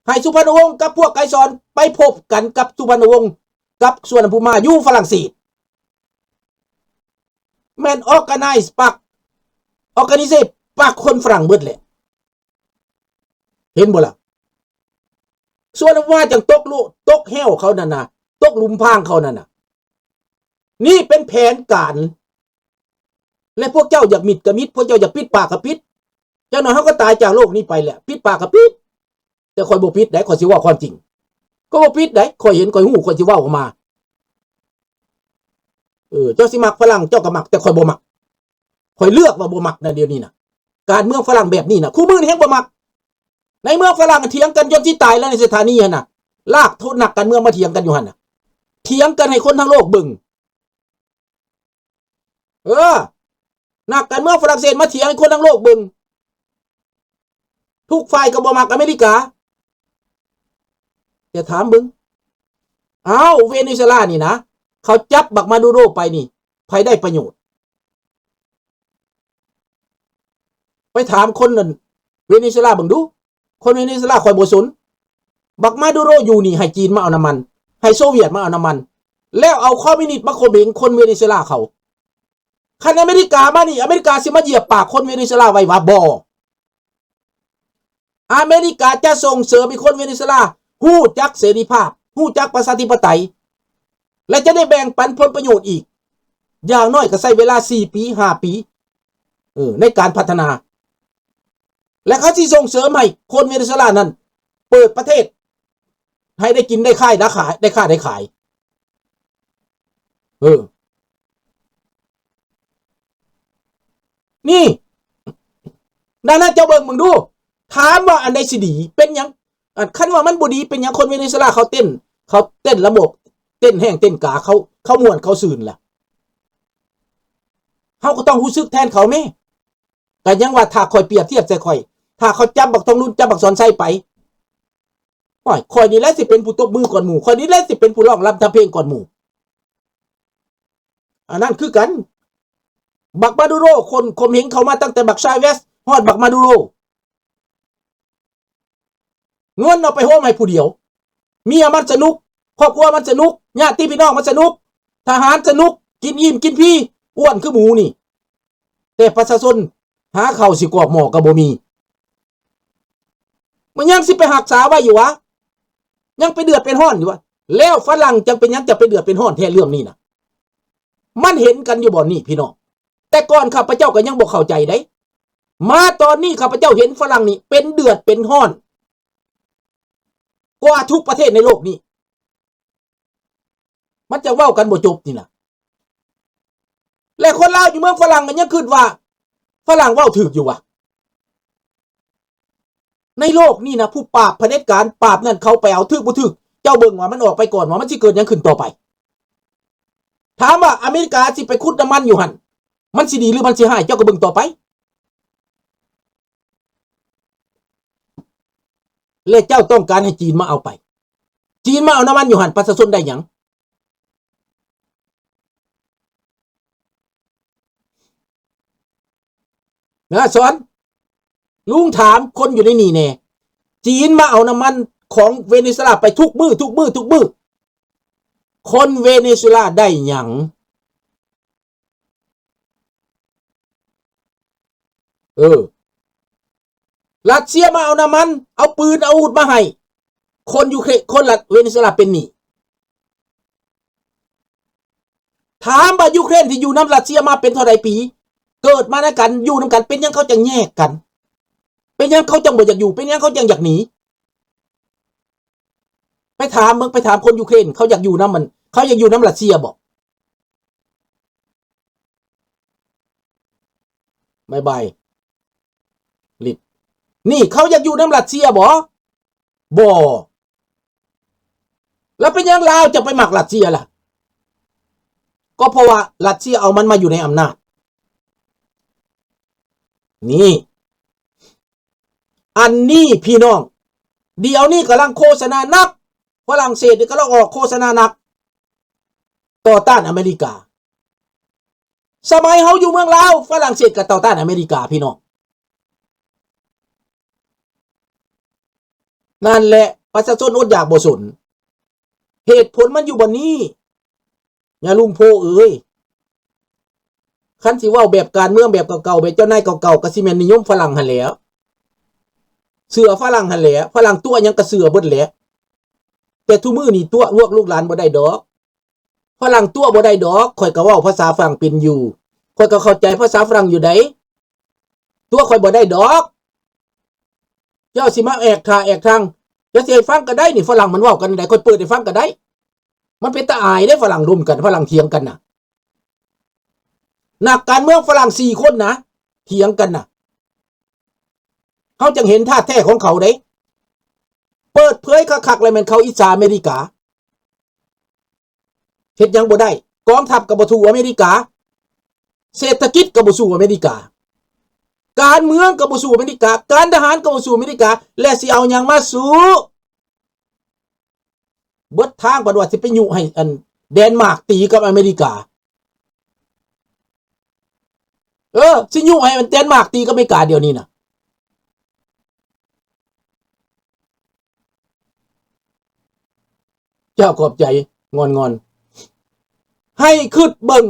ให้สุพรรณวงศ์กับพวกไกรสอนไปพบกันกับสุพรรณวงศ์กับส่วนภูมิมาอยู่ฝรั่งเศสแมนออร์แกไนซ์ปักออร์แกไนเซปักคนฝรั่งเบิดเลยเห็นบ่ล่ะส่วนว่าจังตกลุตกแห้วเขานั่นน่ะตกลุมพางเขานั่นน่ะนี่เป็นแผนการและพวกเจ้าอยากมิดกับมิดพวกเจ้าอยากปิดปากกับปิดเจ้าหน่อยเขาก็ตายจากโลกนี้ไปแหละปิดปากกับปิดแต่คอยบ่ปิดได้คอยสิว่าความจริงก็บ่ปิดได้คอยเห็นคอยหูคอยสิว่าออกมาเจ้าสิมักฝรั่งเจ้าก็มักแต่คอยบ่มักคอยเลือกว่าบ่มักนะเดี๋ยวนี้นะการเมืองฝรั่งแบบนี้นะคู่มือนี่แฮงบ่มักในเมืองฝรั่งเถียงกันจนที่ตายแล้วในสถานีหั่นน่ะลากโทษหนักกันเมืองมาเถียงกันอยู่หั่นน่ะเถียงกันให้คนทั้งโลกเบิ่งนักการเมืองฝรั่งเศสมาเถียงให้คนทั้งโลกเบิ่งทุกฝ่ายก็บ่มักอเมริกาอย่าถามเบิ่งเวเนซุเอลานี่นะเขาจับบักมาดูโรไปนี่ใครได้ประโยชน์ไปถามคนนั่นเวเนซุเอลาเบิ่งดูคนเวเนซุเอลาคอยบ่สนบักมาดูโรอยู่นี่ให้จีนมาเอาน้ำมันให้โซเวียตมาเอาน้ำมันแล้วเอาคอมมิวนิสต์มาข่มเหงคนเวเนซุเอลาเขาคันอเมริกามานี่อเมริกาสิมาเหยียบปากคนเวเนซุเอลาไว้ว่าบ่อเมริกาจะส่งเสริมให้คนเวเนซุเอลาฮู้จักเสรีภาพฮู้จักประชาธิปไตยและจะได้แบ่งปันผลประโยชน์อีกอย่างน้อยก็ใช้เวลา4 ปี5 ปีในการพัฒนาและเขาที่ส่งเสริมให้คนเวเนซุเอลานั้นเปิดประเทศให้ได้กินได้ขายได้ขายได้ค้าได้ขายนี่นั่นน่ะเจ้าเบิ่งมึงดูถามว่าอันใดสิดีเป็นหยังคันว่ามันบ่ดีเป็นหยังคนเวเนซุเอลาเขาเต้นระบบเต้นแห้งเต้นกาเขาม่วนเขาซื่นล่ะเฮาก็ต้องรู้สึกแทนเขาแม่แต่ยังว่าถ้าข่อยเปรียบเทียบใส่ข่อยถ้าเขาจับบักทองรุ่นจับบักสอนไส้ไปข่อยนี่แหละสิเป็นผู้ตบมือก่อนหมู่ข่อยนี่แหละสิเป็นผู้ร้องรำทำเพลงก่อนหมู่อันนั้นคือกันบักมาดูโรคนข่มเหงเขามาตั้งแต่บักชาเวสฮอดบักมาดูโรเงินเอาไปโฮมให้ผู้เดียวเมียมันสนุกครอบครัวมันสนุกญาติพี่น้องมันสนุกทหารสนุกกินอิ่มกินพี่อ้วนคือหมูนี่แต่ประชาชนหาข้าวสิกอกหม้อก็บ่มีมันยังสิไปหักษาไว้อยู่วะยังไปเดือดเป็นห้อนอยู่วะแล้วฝรั่งจังเป็นยังจะไปเดือดเป็นห้อนแท้เรื่องนี้นะมันเห็นกันอยู่บ่นี่พี่น้องแต่ก่อนข้าพเจ้าก็ยังบ่เข้าใจได้มาตอนนี้ข้าพเจ้าเห็นฝรั่งนี่เป็นเดือดเป็นห้อนกว่าทุกประเทศในโลกนี้มันจะเว้ากันบ่จบนี่นะและคนลาวอยู่เมืองฝรั่งกันยังคิดว่าฝรั่งเว้าถูกอยู่วะในโลกนี่นะผู้ปราบเผด็จการปราบนั่นเขาไปเอาถูกบ่ถูกเจ้าเบิ่งว่ามันออกไปก่อนว่ามันสิเกิดหยังขึ้นต่อไปถามว่าอเมริกาสิไปขุดน้ำมันอยู่หั่นมันสิดีหรือมันสิร้ายเจ้าก็เบิ่งต่อไปและเจ้าต้องการให้จีนมาเอาไปจีนมาเอาน้ำมันอยู่หั่นประชาชนได้หยังนะสอนลุงถามคนอยู่ในนี่แน่จีนมาเอาน้ำมันของเวเนซุเอลาไปทุกมื้อคนเวเนซุเอลาได้หยังรัสเซียมาเอาน้ำมันเอาปืนเอาอาวุธมาให้คนยูเครนคนเวเนซุเอลาเป็นหนี้ถามว่ายูเครนที่อยู่น้ำรัสเซียมาเป็นเท่าไรปีเกิดมาด้วยกันอยู่นำกันเป็นยังเขาจังแยกกันเป็นยังเขาจังบ่อยากอยู่เป็นยังเขาจังอยากหนีไปถามมึงไปถามคนยูเครนเขาอยากอยู่น้ำมันเขาอยากอยู่น้ำรัสเซียบอกบายลิดนี่เขาอยากอยู่น้ำรัสเซียบ่แล้วเป็นยังลาวจะไปหมักรัสเซียล่ะก็เพราะว่ารัสเซียเอามันมาอยู่ในอำนาจนี่อันนี้พี่น้องเดี๋ยวนี้กำลังโฆษณานักฝรั่งเศสกำลังออกโฆษณานักต่อต้านอเมริกาสมัยเขาอยู่เมืองลาวฝรั่งเศสก็ต่อต้านอเมริกาพี่น้อง นั่นแหละประชาชนอดอยากบ่สนเหตุผลมันอยู่บนนี้อย่าลุงโพเอ้ยคันสิเว้าแบบการเมืองแบบเก่าๆแบบเจ้านายเก่าๆก็สิแม่นนิยมฝรั่งหั่นแหล้วเสือฝรั่งหั่นแหละฝรั่งตัวยังกระเสือเบิดแหละแต่ทุกมื้อนี่ตัวลูกหลานบ่ได้ดอกฝรั่งตัวบ่ได้ดอกข่อยก็เว้าภาษาฝรั่งเป็นอยู่ข่อยก็เข้าใจภาษาฝรั่งอยู่ไดตัวข่อยบ่ได้ดอกเจ้าสิมาแอกทางจะสิให้ฟังก็ได้นี่ฝรั่งมันเว้ากันได้ข่อยเปิดให้ฟังก็ได้มันเป็นตาอายได้ฝรั่งรุมกันฝรั่งเถียงกันน่ะนักการเมืองฝรั่ง4คนนะเถียงกันน่ะเฮาจังเห็นท่าแท้ของเขาเด้เปิดเผยคักๆเลยแม่นเขาอิจฉาอเมริกาเฮ็ดหยังบ่ได้กองทัพก็บ่สู้อเมริกาเศรษฐกิจก็บ่สู้อเมริกาการเมืองก็บ่สู้อเมริกาการทหารก็บ่สู้อเมริกาและสิเอาหยังมาสู้เบิดทางบ่ว่าสิไปยุให้อันเดนมาร์กตีกับอเมริกาสิยุให้มันเดนมาร์กตีกับอเมริกาเดี๋ยวนี้น่ะเจ้าขอบใจงอนให้คิดเบิ่ง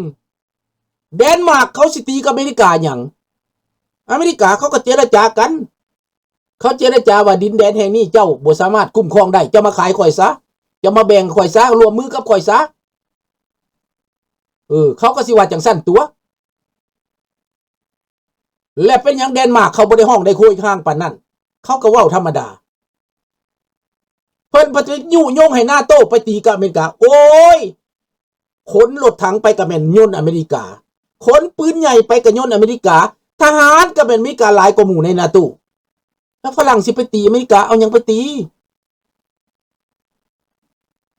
เดนมาร์กเขาสิตีกับอเมริกาหยังอเมริกาเขาก็เจรจากันเขาเจรจาว่าดินแดนแห่งนี้เจ้าบ่สามารถคุ้มครองได้จะมาขายข่อยซะจะมาแบ่งข่อยซะรวมมือกับข่อยซะเขาก็สิว่าจังซั่นตัวและเป็นหยังเดนมาร์กเขาบ่ได้ห้องได้คุยข้างปานนั้นเขาก็เว้าธรรมดาเพิ่นบ่ได้ยุยงให้นาโต้ไปตีกับอเมริกาโอ้ยขนรถถังไปกับแม่นยนต์อเมริกาขนปืนใหญ่ไปกับยนต์อเมริกาทหารก็เป็นอเมริกาหลายกว่าหมู่ในนาโต้แล้วฝรั่งสิไปตีอเมริกาเอาหยังไปตี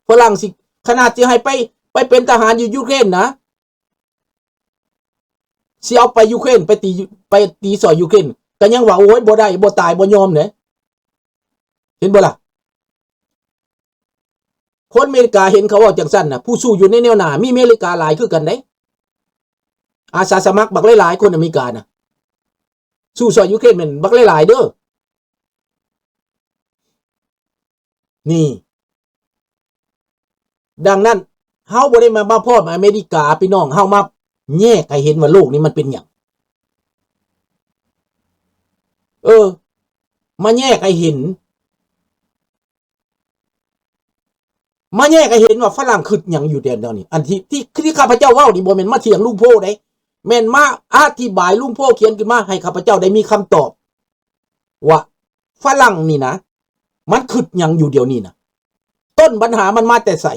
ฝรั่งสิขนาดสิให้ไปเป็นทหารอยู่ยูเครนนะสิเอาไปยูเครนไปตีสอยยูเครนก็ยังว่าโอ้ยบ่ได้บ่ตายบ่ยอมเด้เห็นบ่ล่ะคนอเมริกาเห็นเขาว่าจังซั่นน่ะผู้สู้อยู่ในแนวหน้ามีอเมริกาหลายคือกันเด้อาสาสมัครบักหลายๆคนอเมริกาน่ะสู้สอยยูเครนแม่นบักหลายๆเด้อนี่ดังนั้นเฮาบ่ได้มาพร้อมอเมริกาพี่น้องเฮามาแยกให้เห็นว่าโลกนี้มันเป็นหยังมาแยกให้เห็นว่าฝรั่งคิดหยังอยู่เดี๋ยวนี้อันที่ข้าพเจ้าเว้านี่บ่แม่นมาเถียงลุงโพได้แม่นมาอธิบายลุงโพเขียนขึ้นมาให้ข้าพเจ้าได้มีคำตอบว่าฝรั่งนี่นะมันคิดหยังอยู่เดี๋ยวนี้นะต้นปัญหามันมาแต่ใส่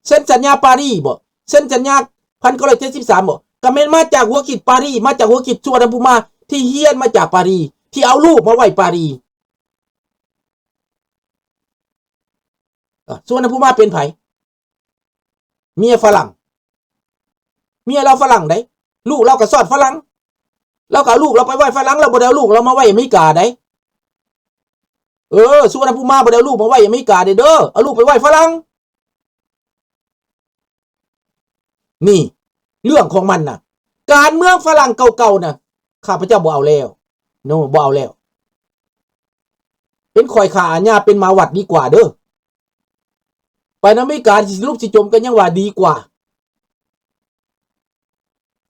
เซ็นสัญญาปารีสบ่เซ็นสัญญา1973บ่ก็แม่นมาจากหัวคิดปารีสมาจากหัวคิดสุวรรณภูมิที่เฮียนมาจากปารีสที่เอารูปมาไว้ปารีสสุวรรณภูมิเป็นไผเมียฝรั่งเมียเราฝรั่งได้ลูกเราก็สอดฝรั่งเราก็เอาลูกเราไปไว้ฝรั่งเราบ่ได้เอาลูกเรามาไว้อเมริกาได้สุวรรณภูมิบ่ได้เอาลูกมาไว้อเมริกาเด้อเอาลูกไปไว้ฝรั่งนี่เรื่องของมันน่ะการเมืองฝรั่งเก่าๆน่ะข้าพเจ้าบ่เอาแล้วบ่เอาแล้วเป็นข่อยขาญาเป็นมาวัดดีกว่าเด้อไปอเมริกาสิลูกสิจมกันยังว่าดีกว่า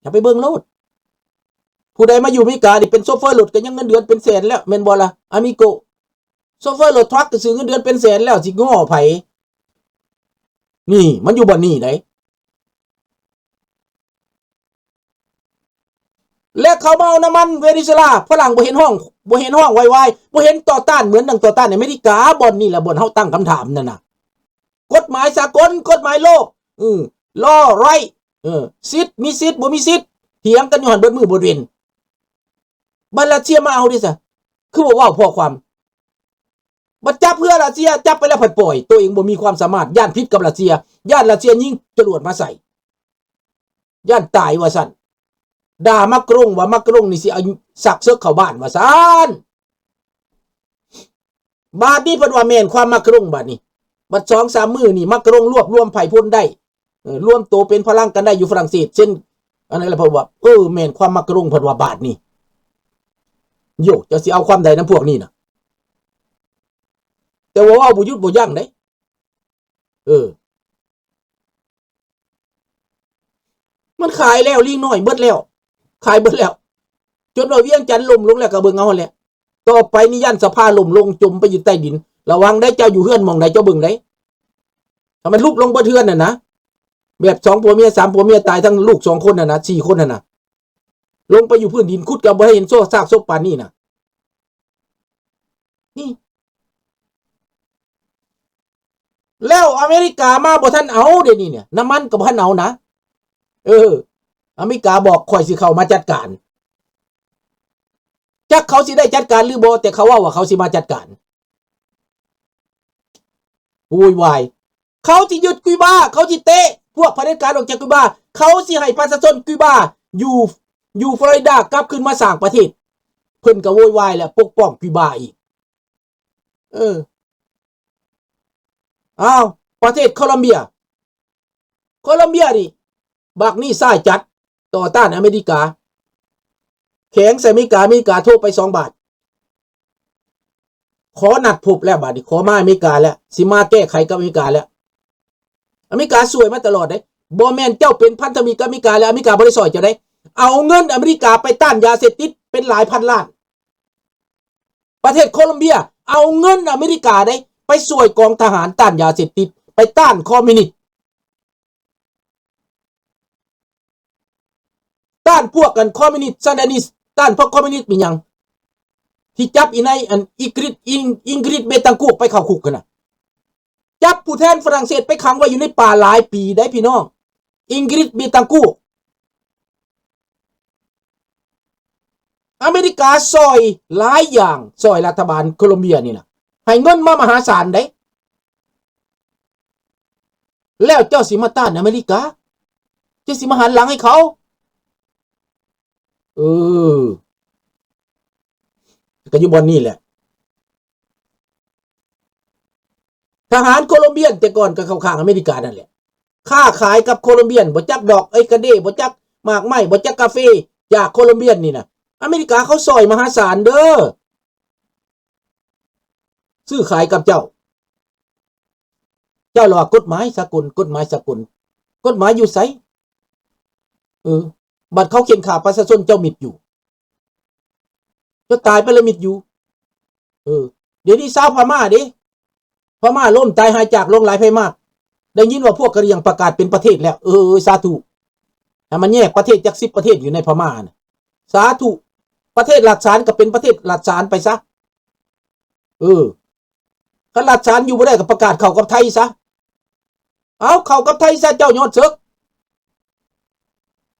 อย่าไปเบิ่งโลดผู้ใดมาอยู่อเมริกานี่เป็นโซเฟอร์รถก็ยังเงินเดือนเป็นแสนแล้วแม่นบ่ล่ะอามิโกโซเฟอร์รถทรัคก็ซื้อเงินเดือนเป็นแสนแล้วสิง้อไผนี่มันอยู่บ่นี่ไดและเขามาเอาน้ำมันเวเนซุเอลาฝรั่งบ่เห็นห้องไวๆบ่เห็นต่อต้านเหมือนดังต่อต้านอเมริกาบ่อนนี่แหละบ่อนเฮาตั้งคำถามนั่นน่ะกฎหมายสากลกฎหมายโลกlaw right สิทธิ์มีสิทธิ์บ่มีสิทธิ์เถียงกันอยู่หั่นเบิดมือบ่เว้นบัดรัสเซียมาเอาดิซะคือบ่เว้าพอความบ่จับเพื่อรัสเซียจับไปแล้วผัดปล่อยตัวเองบ่มีความสามารถย่านผิดกับรัสเซียย่านรัสเซียยิงจรวดมาใส่ย่านตายว่าซั่นด่ามักรงว่ามักรงนี่สิเอาสักเซึกเข้าบ้านว่าซั่นบาดนี้เพิ่นว่าแม่นความมักรงบาดนี้บัด 2-3 มื้อนี่มักรงรวมไผพ้นได้รวมตัวเป็นพลังกันได้อยู่ฝรั่งเศสเช่นอันนั้นแหละเพิ่นว่าแม่นความมักรงเพิ่นว่าบาดนี้โยจะสิเอาความใดนำพวกนี้น่ะ แต่ว่าบ่หยุดบ่ยั้งเด้มันขายแล้วลิงน้อยเบิดแล้วขายเบิดแล้วจนว่าเวียงจันทน์ล่มลงแล้วก็เบิ่งเอาหั่นแหละต่อไปนี่ย่านสภาล่มลงจมไปอยู่ใต้ดินระวังได้เจ้าอยู่เฮือนหม่องใดเจ้าเบิ่งได้ถ้ามันลุบลงบ่เทือนน่ะนะแบบ2ผัวเมีย3ผัวเมียตายทั้งลูก2คนน่ะนะ4คนน่ะนะลงไปอยู่พื้นดินขุดก็บ่ให้เห็นซากศพปานนี้น่ะนี่แล้วอเมริกามาบ่ทันเอาเดี๋ยวนี้เนี่ยน้ำมันก็บ่ทันเอานะอเมริกาบอกข่อยสิเข้ามาจัดการจักเขาสิได้จัดการหรือบ่แต่เขาว่าเขาสิมาจัดการวุ่นวายเขาสิหยุดคิวบาเขาสิเตะพวกเผด็จการออกจากคิวบาเขาสิให้ประชาชนคิวบาอยู่ฟลอริดากลับขึ้นมาสร้างประเทศเพิ่นก็โวยวายแล้วปกป้องคิวบาอีกอ้าวประเทศโคลอมเบียดิบักนี่ซ้ายจัดต่อต้านอเมริกาแข็งใส่อเมริกาโทรไป2 บาทขอนัดพบแล้วบาดนี้ขอมาอเมริกาแล้วสิมาแก้ไขกับอเมริกาแล้วอเมริกาสวยมาตลอดเด้บ่แม่นเจ้าเป็นพันธมิตรกับอเมริกาแล้วอเมริกาบ่ได้ซอยเจ้าได้เอาเงินอเมริกาไปต้านยาเสพติดเป็นหลายพันล้านประเทศโคลอมเบียเอาเงินอเมริกาได้ไปช่วยกองทหารต้านยาเสพติดไปต้านคอมมิวนิสต์ต้านพวกกันคอมมิวนิสต์ซาดานิสต้านพวกคอมมิวนิสต์มีหยังที่จับอีในอันอิงกริดเบตังกูไปเข้าคุกกันน่ะจับผู้แทนฝรั่งเศสไปขังไว้อยู่ในป่าหลายปีได้พี่น้องอิงกริดเบตังกูอเมริกาซอยหลายอย่างซอยรัฐบาลโคลอมเบียนี่นะให้เงินมามหาศาลได้แล้วเจ้าสิมาต้านอเมริกาเจ้าสิมาหันหลังให้เขาก็อยู่บนนี่แหละทหารโคลอมเบียนแต่ก่อนก็เข้าข้างอเมริกานั่นแหละค้าขายกับโคลอมเบียนบ่จักดอกกระเด้บ่จักหมากไม้บ่จักกาแฟจากโคลอมเบียนนี่นะอเมริกาเขาซอยมหาศาลเด้อซื้อขายกับเจ้าหลอกกฎหมายสากลกฎหมายอยู่ไสบัดเขาเขียนข่าประชาชนเจ้ามิดอยู่จะตายไปเลยมิดอยู่เดี๋ยวนี้ชาวพม่าดิพม่าล่มตายหายจากลงหลายไปมากได้ยินว่าพวกกะเหรี่ยงประกาศเป็นประเทศแล้วสาธุแต่มันแยกประเทศจาก10 ประเทศอยู่ในพม่านะสาธุประเทศหลักฐานก็เป็นประเทศหลักฐานไปซะถ้าหลักฐานอยู่บ่ได้ก็ประกาศเข้ากับไทยซะเอาเข้ากับไทยซะเจ้ายอดเซิก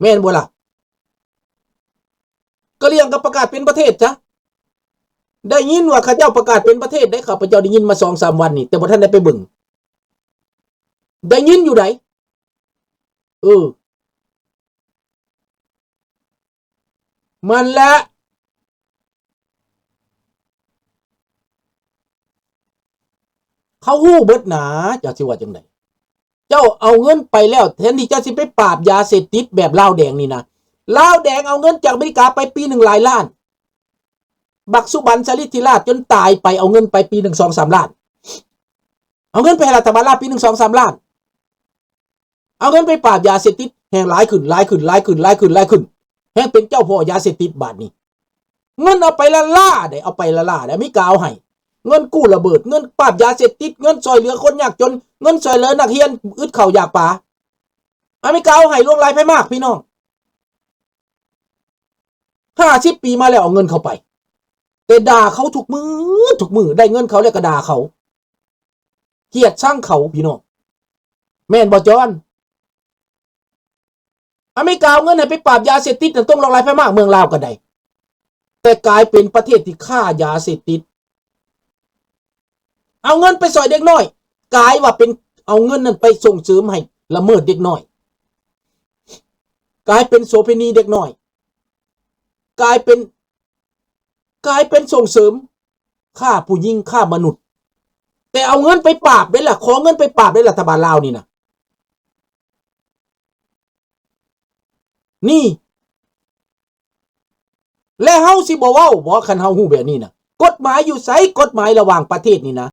แม่นบ่ล่ะกะเหรี่ยงก็ประกาศเป็นประเทศจ้ะได้ยินว่าเขาเจ้าประกาศเป็นประเทศได้ข้าพเจ้าได้ยินมา 2-3 วันนี่แต่บ่ทันได้ไปเบิ่งได้ยินอยู่ไหนมันละเขาฮู้เบิดหนาเจ้าสิว่าจังได๋เจ้าเอาเงินไปแล้วแทนที่เจ้าสิไปปราบยาเสพติดแบบลาวแดงนี่นะลาวแดงเอาเงินจากอเมริกาไปปี1หลายล้านบักสุบันสลิธิราชจนตายไปเอาเงินไปปี1 2-3 ล้านเอาเงินไปให้รัฐบาลลาวปี1 2-3 ล้านเอาเงินไปปราบยาเสพติดแห่งหลายขึ้นแห่งเป็นเจ้าพ่อยาเสพติดบาดนี้เงินเอาไปละล่าได้อเมริกาเอาให้เงินกู้ระเบิดเงินปราบยาเสพติดเงินช่วยเหลือคนยากจนเงินช่วยเหลือนักเรียนอึดข้าวอยากปลาอเมริกาเอาให้ล่วงหลายไปมากพี่น้อง50 ปีมาแล้วเอาเงินเข้าไปแต่ด่าเขาทุกมือได้เงินเขาแล้วก็ด่าเขาเกลียดช่างเขาพี่น้องแม่นบ่จอนอเมริกาเอาเงินให้ไปปราบยาเสพติดต้องลงหลายไปมากเมืองลาวก็ได้แต่กลายเป็นประเทศที่ฆ่ายาเสพติดเอาเงินไปสอยเด็กน้อยกลายว่าเป็นเอาเงินนั้นไปส่งเสริมให้ละเมิดเด็กน้อยกลายเป็นโสเภณีเด็กน้อยกลายเป็นส่งเสริมฆ่าผู้หญิงฆ่ามนุษย์แต่เอาเงินไปปราบได้ล่ะขอเงินไปปราบได้รัฐบาลลาวนี่นะนี่และเฮาสิบ่เว้าบ่คันเฮาฮู้แบบนี้นะกฎหมายอยู่ไสกฎหมายระหว่างประเทศนี่นะ